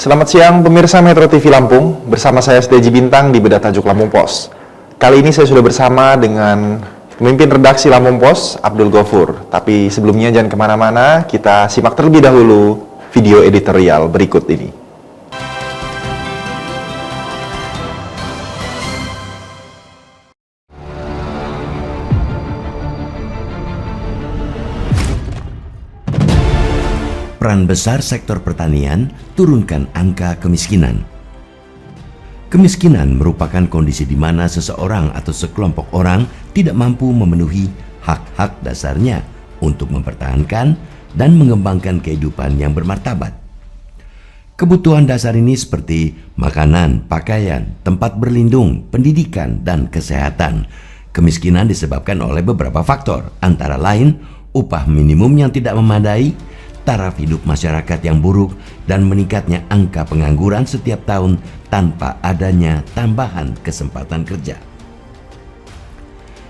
Selamat siang pemirsa Metro TV Lampung, bersama saya Sedeji Bintang di Bedah Tajuk Lampung Pos. Kali ini saya sudah bersama dengan pemimpin redaksi Lampung Pos, Abdul Ghafur. Tapi sebelumnya jangan kemana-mana, kita simak terlebih dahulu video editorial berikut ini. Peran besar sektor pertanian turunkan angka kemiskinan. Kemiskinan merupakan kondisi di mana seseorang atau sekelompok orang tidak mampu memenuhi hak-hak dasarnya untuk mempertahankan dan mengembangkan kehidupan yang bermartabat. Kebutuhan dasar ini seperti makanan, pakaian, tempat berlindung, pendidikan, dan kesehatan. Kemiskinan disebabkan oleh beberapa faktor, antara lain upah minimum yang tidak memadai, taraf hidup masyarakat yang buruk, dan meningkatnya angka pengangguran setiap tahun tanpa adanya tambahan kesempatan kerja.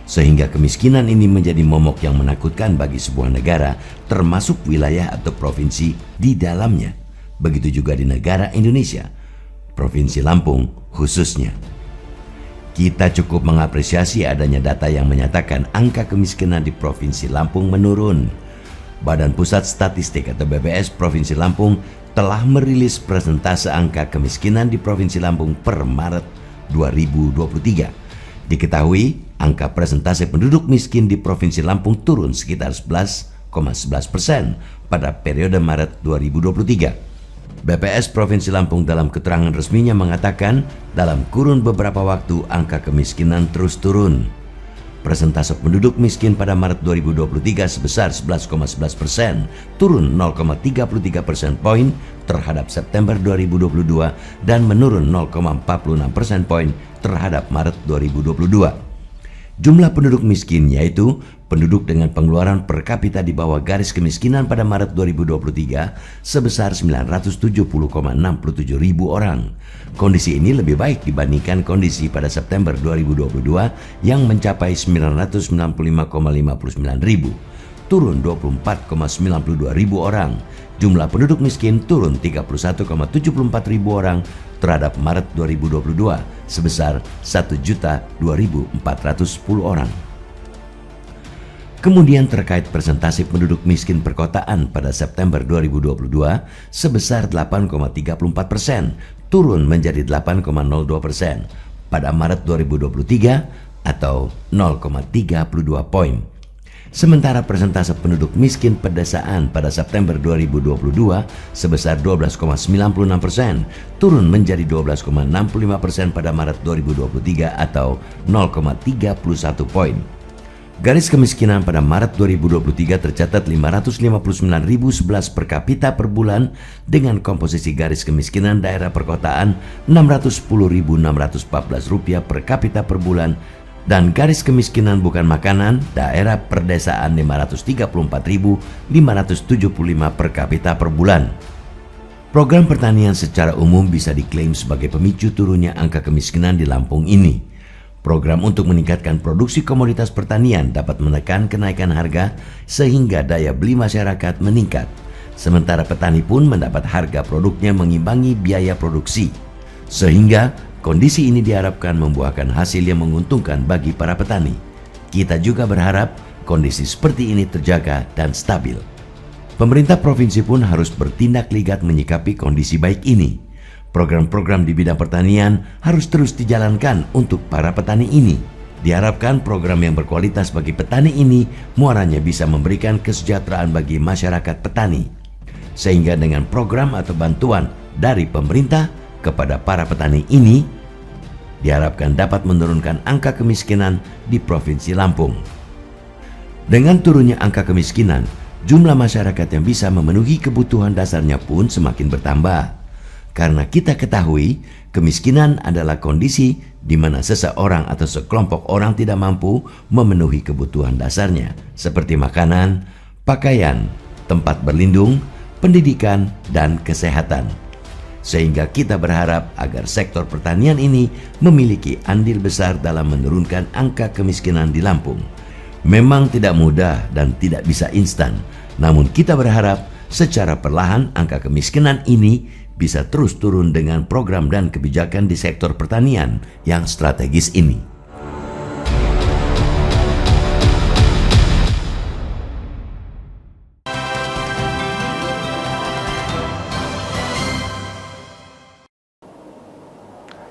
Sehingga kemiskinan ini menjadi momok yang menakutkan bagi sebuah negara, termasuk wilayah atau provinsi di dalamnya. Begitu juga di negara Indonesia, Provinsi Lampung khususnya. Kita cukup mengapresiasi adanya data yang menyatakan angka kemiskinan di Provinsi Lampung menurun. Badan Pusat Statistik atau BPS Provinsi Lampung telah merilis persentase angka kemiskinan di Provinsi Lampung per Maret 2023. Diketahui angka persentase penduduk miskin di Provinsi Lampung turun sekitar 11,11% pada periode Maret 2023. BPS Provinsi Lampung dalam keterangan resminya mengatakan dalam kurun beberapa waktu angka kemiskinan terus turun. Persentase penduduk miskin pada Maret 2023 sebesar 11,11%, turun 0,33 persen poin terhadap September 2022 dan menurun 0,46 persen poin terhadap Maret 2022. Jumlah penduduk miskin yaitu penduduk dengan pengeluaran per kapita di bawah garis kemiskinan pada Maret 2023 sebesar 970,67 ribu orang. Kondisi ini lebih baik dibandingkan kondisi pada September 2022 yang mencapai 995,59 ribu, turun 24,92 ribu orang. Jumlah penduduk miskin turun 31,74 ribu orang terhadap Maret 2022 sebesar 1.002.410 orang. Kemudian terkait persentase penduduk miskin perkotaan pada September 2022 sebesar 8,34%, turun menjadi 8,02% pada Maret 2023 atau 0,32 poin. Sementara persentase penduduk miskin pedesaan pada September 2022 sebesar 12,96%, turun menjadi 12,65% pada Maret 2023 atau 0,31 poin. Garis kemiskinan pada Maret 2023 tercatat 559.011 per kapita per bulan dengan komposisi garis kemiskinan daerah perkotaan Rp610.614 per kapita per bulan dan garis kemiskinan bukan makanan daerah perdesaan Rp534.575 per kapita per bulan. Program pertanian secara umum bisa diklaim sebagai pemicu turunnya angka kemiskinan di Lampung ini. Program untuk meningkatkan produksi komoditas pertanian dapat menekan kenaikan harga sehingga daya beli masyarakat meningkat. Sementara petani pun mendapat harga produknya mengimbangi biaya produksi. Sehingga kondisi ini diharapkan membuahkan hasil yang menguntungkan bagi para petani. Kita juga berharap kondisi seperti ini terjaga dan stabil. Pemerintah provinsi pun harus bertindak ligat menyikapi kondisi baik ini. Program-program di bidang pertanian harus terus dijalankan untuk para petani ini. Diharapkan program yang berkualitas bagi petani ini muaranya bisa memberikan kesejahteraan bagi masyarakat petani. Sehingga dengan program atau bantuan dari pemerintah kepada para petani ini diharapkan dapat menurunkan angka kemiskinan di Provinsi Lampung. Dengan turunnya angka kemiskinan, jumlah masyarakat yang bisa memenuhi kebutuhan dasarnya pun semakin bertambah. Karena kita ketahui, kemiskinan adalah kondisi di mana seseorang atau sekelompok orang tidak mampu memenuhi kebutuhan dasarnya, seperti makanan, pakaian, tempat berlindung, pendidikan, dan kesehatan. Sehingga kita berharap agar sektor pertanian ini memiliki andil besar dalam menurunkan angka kemiskinan di Lampung. Memang tidak mudah dan tidak bisa instan, namun kita berharap secara perlahan angka kemiskinan ini bisa terus turun dengan program dan kebijakan di sektor pertanian yang strategis ini.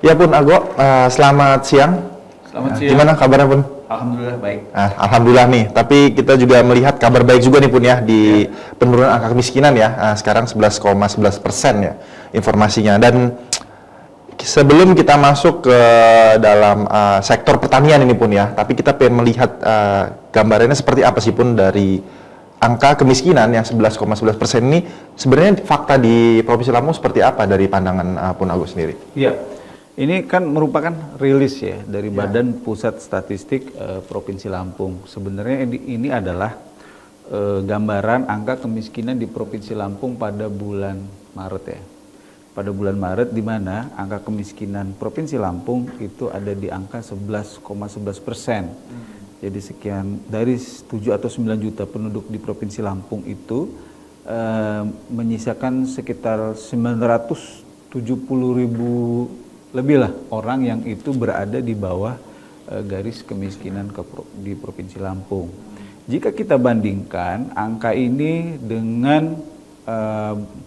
Ya Pun Ago, selamat siang. Selamat siang. Gimana kabarnya Pun? Alhamdulillah baik. Alhamdulillah nih, tapi kita juga melihat kabar baik juga nih Pun ya di penurunan angka kemiskinan ya, sekarang 11,11% ya informasinya. Dan sebelum kita masuk ke dalam sektor pertanian ini Pun ya, tapi kita pengen melihat gambarannya seperti apa sih Pun dari angka kemiskinan yang 11,11% ini. Sebenarnya fakta di Provinsi Lampung seperti apa dari pandangan Pun Ago sendiri? Iya, ini kan merupakan rilis ya dari Badan Pusat Statistik Provinsi Lampung. Sebenarnya ini adalah gambaran angka kemiskinan di Provinsi Lampung pada bulan Maret ya. Pada bulan Maret di mana angka kemiskinan Provinsi Lampung itu ada di angka 11,11%. Jadi sekian dari 7 atau 9 juta penduduk di Provinsi Lampung itu menyisakan sekitar 970.000 lebih lah orang yang itu berada di bawah garis kemiskinan di Provinsi Lampung. Jika kita bandingkan angka ini dengan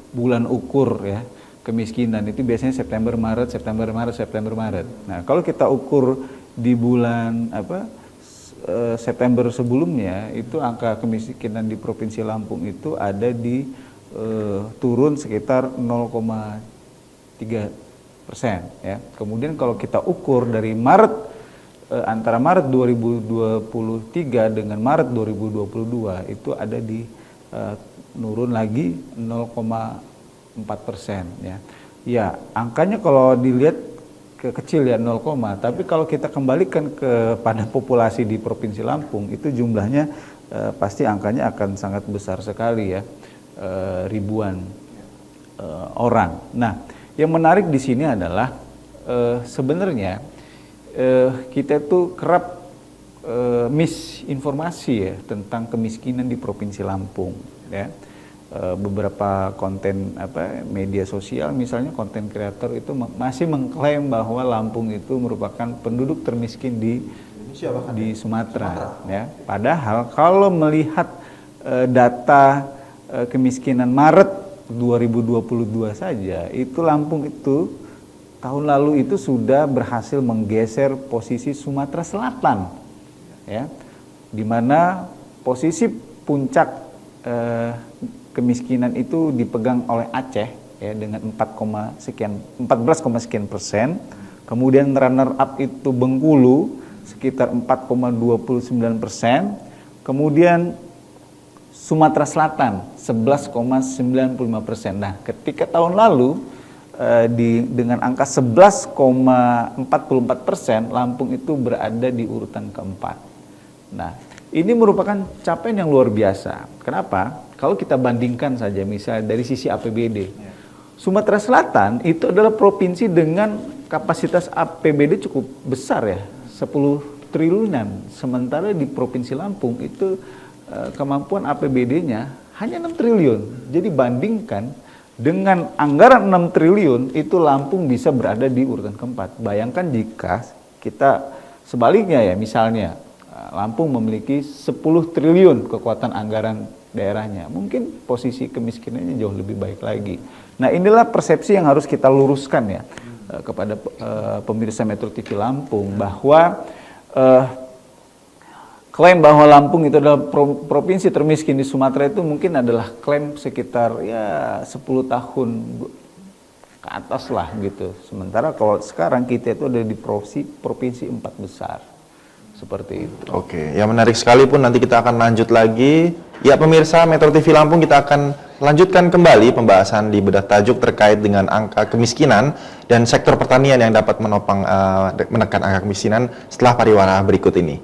bulan ukur ya kemiskinan itu biasanya September Maret. Nah kalau kita ukur di bulan September sebelumnya itu angka kemiskinan di Provinsi Lampung itu ada di turun sekitar 0,3%. Ya. Kemudian kalau kita ukur dari Maret antara Maret 2023 dengan Maret 2022 itu ada di nurun lagi 0,4% ya. Ya, angkanya kalau dilihat kecil ya 0, tapi kalau kita kembalikan kepada populasi di Provinsi Lampung itu jumlahnya pasti angkanya akan sangat besar sekali ya, ribuan orang. Nah, yang menarik di sini adalah sebenarnya kita tuh kerap misinformasi ya tentang kemiskinan di Provinsi Lampung ya. Beberapa konten media sosial misalnya konten kreator itu masih mengklaim bahwa Lampung itu merupakan penduduk termiskin di Sumatera ya. Padahal kalau melihat data kemiskinan Maret 2022 saja itu Lampung itu tahun lalu itu sudah berhasil menggeser posisi Sumatera Selatan ya, di mana posisi puncak kemiskinan itu dipegang oleh Aceh ya dengan 14,sekian%. Kemudian runner up itu Bengkulu sekitar 4,29%. Kemudian Sumatera Selatan 11,95%. Nah, ketika tahun lalu dengan angka 11,44%, Lampung itu berada di urutan keempat. Nah, ini merupakan capaian yang luar biasa. Kenapa? Kalau kita bandingkan saja misalnya dari sisi APBD, Sumatera Selatan itu adalah provinsi dengan kapasitas APBD cukup besar ya, 10 triliunan. Sementara di Provinsi Lampung itu kemampuan APBD-nya hanya 6 triliun. Jadi bandingkan dengan anggaran 6 triliun itu Lampung bisa berada di urutan keempat. Bayangkan jika kita sebaliknya ya, misalnya Lampung memiliki 10 triliun kekuatan anggaran daerahnya, mungkin posisi kemiskinannya jauh lebih baik lagi. Nah, inilah persepsi yang harus kita luruskan ya kepada pemirsa Metro TV Lampung, bahwa klaim bahwa Lampung itu adalah provinsi termiskin di Sumatera itu mungkin adalah klaim sekitar ya 10 tahun ke atas lah gitu. Sementara kalau sekarang kita itu ada di provinsi 4 besar. Seperti itu. Oke, yang menarik sekali Pun, nanti kita akan lanjut lagi. Ya pemirsa Metro TV Lampung, kita akan lanjutkan kembali pembahasan di Bedah Tajuk terkait dengan angka kemiskinan dan sektor pertanian yang dapat menopang menekan angka kemiskinan setelah pariwara berikut ini.